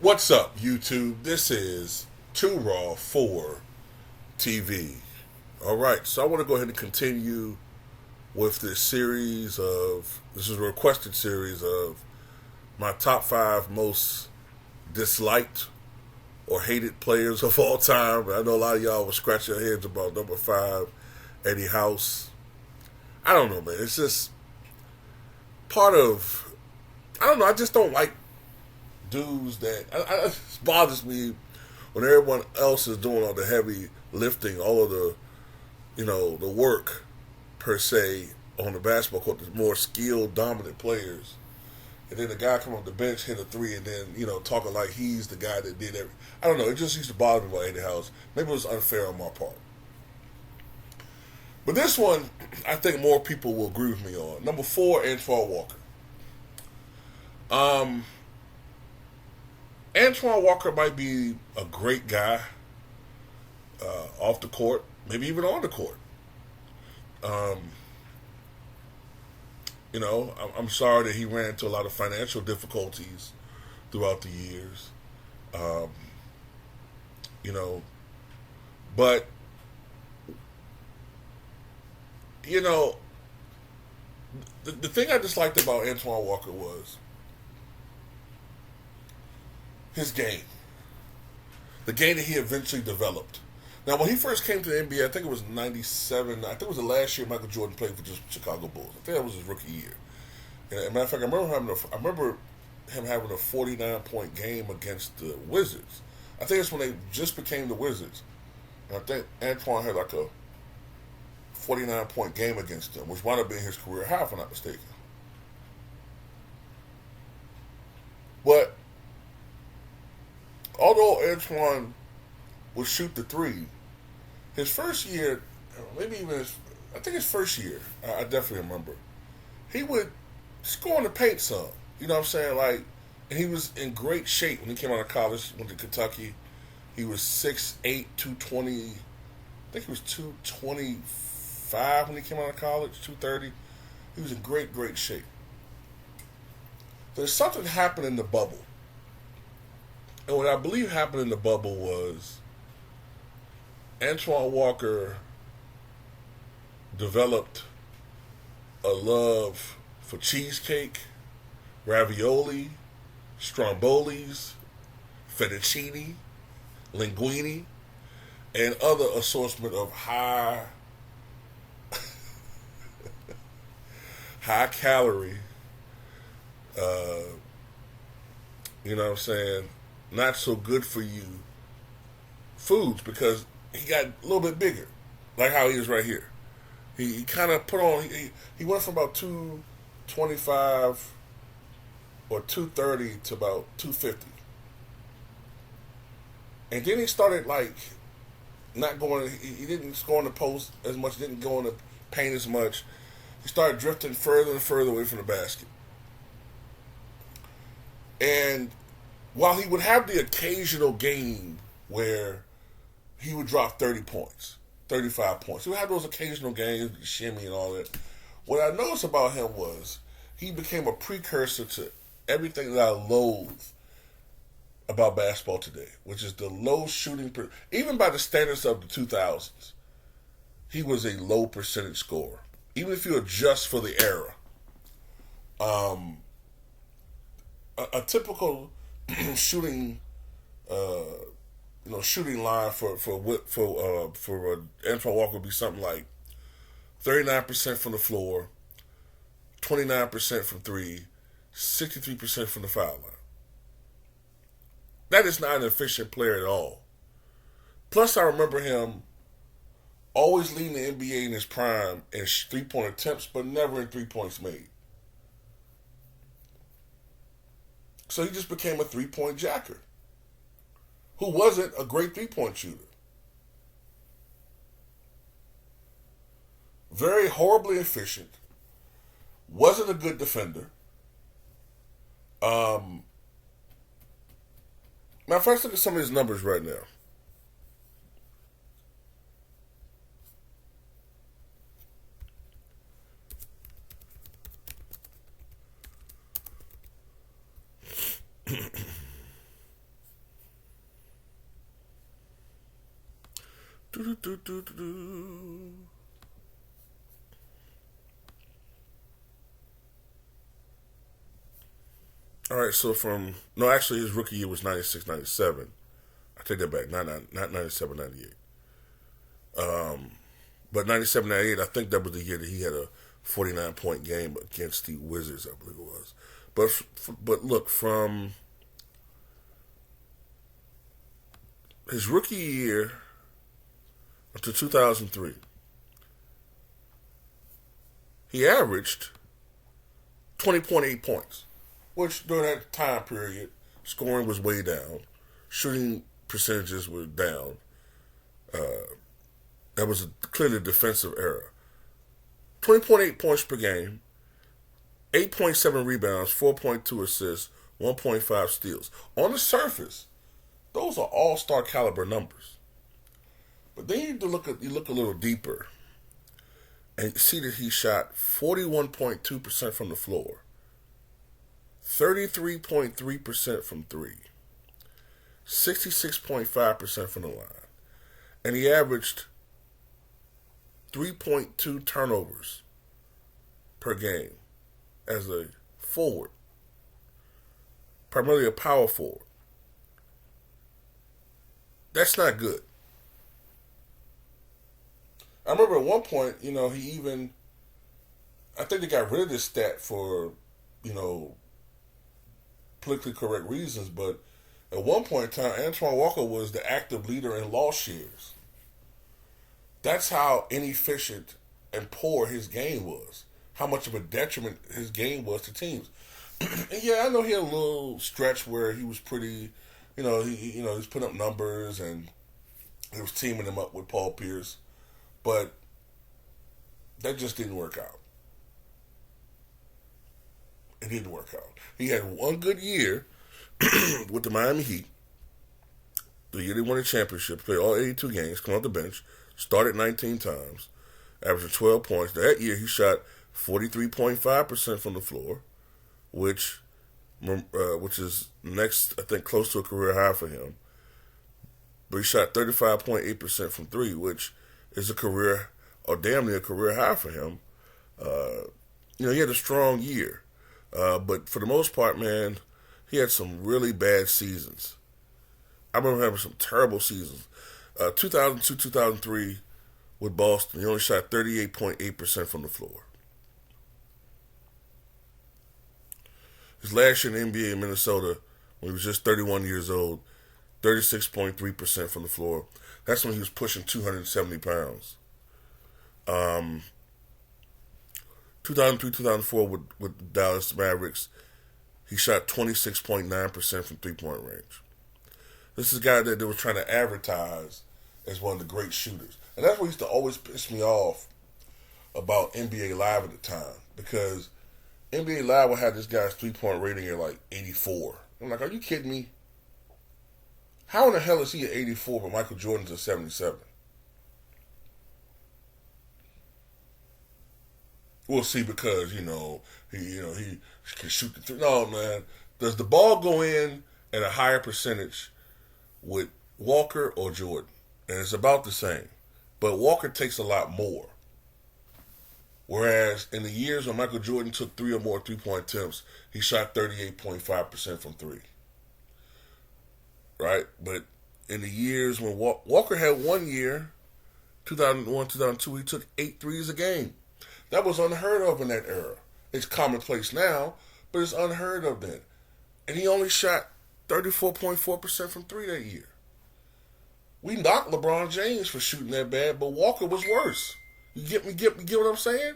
What's up, YouTube? This is Too Raw for TV. All right, so I want to go ahead and continue with this series of, this is a requested series of my top 5 most disliked or hated players of all time. I know a lot of y'all will scratch your heads about number 5, Eddie House. I don't know, man. It's just part of, I don't know, I just don't like dudes that it bothers me when everyone else is doing all the heavy lifting, all of the the work per se on the basketball court. The more skilled, dominant players, and then the guy come off the bench, hit a three, and then talking like he's the guy that did everything. I don't know. It just used to bother me about Eddie House. Maybe it was unfair on my part. But this one, I think more people will agree with me on. Number 4, Antoine Walker. Antoine Walker might be a great guy off the court, maybe even on the court. I'm sorry that he ran into a lot of financial difficulties throughout the years. But the thing I disliked about Antoine Walker was his game. The game that he eventually developed. Now, when he first came to the NBA, I think it was 97. I think it was the last year Michael Jordan played for the Chicago Bulls. I think that was his rookie year. And as a matter of fact, I remember him having a 49-point game against the Wizards. I think it's when they just became the Wizards. And I think Antoine had like a 49-point game against them, which wound up being his career high, if I'm not mistaken. But although Antoine would shoot the three, his first year, maybe even his first year, I definitely remember, he would score in the paint some. You know what I'm saying? Like, and he was in great shape when he came out of college, went to Kentucky. He was 6'8", 220. I think he was 225 when he came out of college, 230. He was in great shape. There's something happened in the bubble. And what I believe happened in the bubble was Antoine Walker developed a love for cheesecake, ravioli, strombolis, fettuccine, linguine, and other assortment of high calorie, not so good for you foods, because he got a little bit bigger, like how he is right here. He kind of put on, he went from about 225 or 230 to about 250. And then he started like not going, he didn't score in the post as much, didn't go in the paint as much. He started drifting further and further away from the basket. And while he would have the occasional game where he would drop 30 points, 35 points, he would have those occasional games, shimmy and all that. What I noticed about him was he became a precursor to everything that I loathe about basketball today, which is the low shooting. Even by the standards of the 2000s, he was a low percentage scorer. Even if you adjust for the era. A typical shooting, shooting line for Antoine Walker would be something like 39% from the floor, 29% from three, 63% from the foul line. That is not an efficient player at all. Plus, I remember him always leading the NBA in his prime in three-point attempts, but never in 3 points made. So he just became a 3-point jacker who wasn't a great 3-point shooter. Very horribly efficient. Wasn't a good defender. Now, first look at some of his numbers right now. Do-do-do-do-do-do. All right, so no, actually his rookie year was 96, 97. I take that back, not 97, 98. But 97, 98, I think that was the year that he had a 49-point game against the Wizards, I believe it was. But look, from his rookie year to 2003, he averaged 20.8 points, which during that time period, scoring was way down, shooting percentages were down. That was a clearly defensive error. 20.8 points per game, 8.7 rebounds, 4.2 assists, 1.5 steals. On the surface, those are all-star caliber numbers. But then you look a little deeper and see that he shot 41.2% from the floor, 33.3% from three, 66.5% from the line, and he averaged 3.2 turnovers per game as a forward, primarily a power forward. That's not good. I remember at one point, I think they got rid of this stat for, you know, politically correct reasons, but at one point in time, Antoine Walker was the active leader in loss shares. That's how inefficient and poor his game was. How much of a detriment his game was to teams. And yeah, I know he had a little stretch where he was pretty, he was putting up numbers and he was teaming him up with Paul Pierce, but that just didn't work out. It didn't work out. He had one good year with the Miami Heat. The year they won the championship, played all 82 games, come off the bench, started 19 times, averaging 12 points. That year he shot 43.5% from the floor, which is next, I think, close to a career high for him. But he shot 35.8% from three, which is a career, or damn near a career high for him. He had a strong year. But for the most part, man, he had some really bad seasons. I remember having some terrible seasons. 2002, 2003 with Boston, he only shot 38.8% from the floor. His last year in the NBA in Minnesota, when he was just 31 years old, 36.3% from the floor. That's when he was pushing 270 pounds. 2003, 2004 with Dallas Mavericks, he shot 26.9% from three-point range. This is a guy that they were trying to advertise as one of the great shooters. And that's what used to always piss me off about NBA Live at the time. Because NBA Live would have this guy's three-point rating at like 84. I'm like, are you kidding me? How in the hell is he at 84 but Michael Jordan's at 77? We'll see, because, he can shoot the three. No, man. Does the ball go in at a higher percentage with Walker or Jordan? And it's about the same. But Walker takes a lot more. Whereas in the years when Michael Jordan took three or more three-point attempts, he shot 38.5% from three. Right? But in the years when Walker had 1 year, 2001, 2002, he took 8 threes a game. That was unheard of in that era. It's commonplace now, but it's unheard of then. And he only shot 34.4% from three that year. We knocked LeBron James for shooting that bad, but Walker was worse. You get what I'm saying?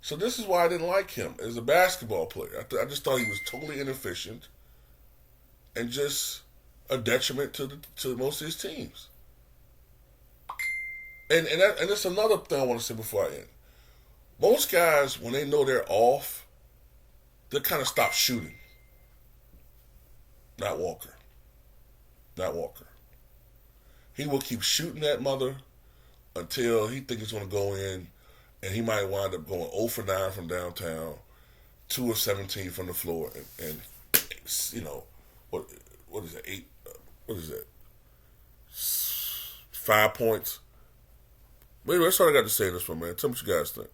So this is why I didn't like him as a basketball player. I just thought he was totally inefficient and just a detriment to most of his teams. And that's another thing I want to say before I end. Most guys, when they know they're off, they kind of stop shooting. Not Walker. He will keep shooting that mother until he thinks it's going to go in, and he might wind up going 0 for 9 from downtown, 2 of 17 from the floor, and what is that, 8, what is that, 5 points. But anyway, that's all I got to say in this one, man. Tell me what you guys think.